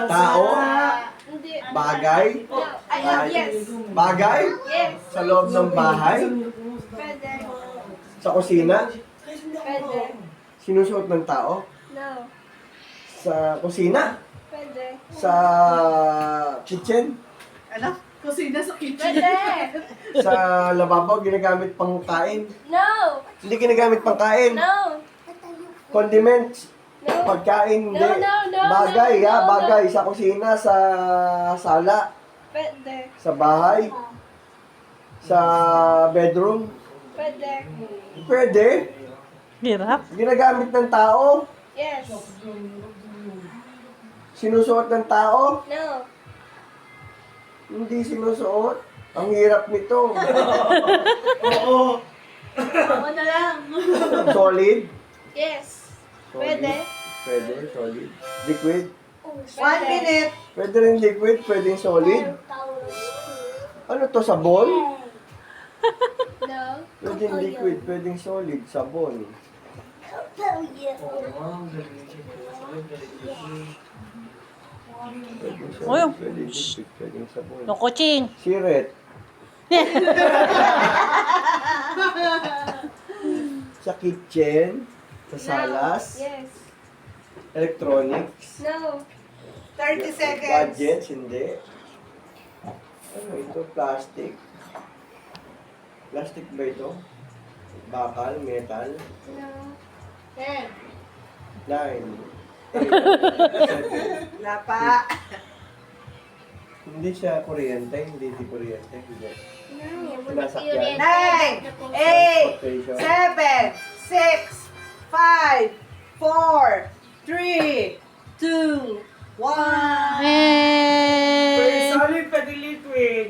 Tao? Hindi. Bagay? Yes. Bagay? Yes. Sa loob ng bahay? Pwede. Sa kusina? Pwede. Sinusuot ng tao? No. Sa kusina? Pwede. Sa kitchen? Ano? Kusina sa kitchen. Pwede. Sa lababo? Ginagamit pang kain? No. Hindi ginagamit pang kain? No. Condiments? No. Pagkain? Hindi. No. Bagay, ha? Bagay. Sa kusina, sa sala, Pwede. sa bahay, sa bedroom. Pwede. Pwede. Hirap. Ginagamit ng tao? Yes. Sinusuot ng tao? No. Hindi sinusuot. Ang hirap nito. Oo. Ako na lang. Solid? Yes. Solid. Pwede. Pwede, solid. Liquid? 1 minute. Pwede rin liquid, pwede solid. Ano to, sabon? No. Pwede liquid, pwede solid, sabon. Pwede Uy. solid, pwede liquid, pwede sabon. No coaching. Siret. Sa kitchen, sa salas, Yes. electronics, No. 30 seconds. gadgets, hindi. Ano ito? Plastic? Plastic ba ito? Bakal, metal? No. 10. 9. Wala pa. Hindi siya kuryente, hindi di kuryente. Hindi. No. Sinasakyan. 9, 8, Transportation. 7, 6, 5, 4, 3, 2, 1. Hey! Solid pati liquid.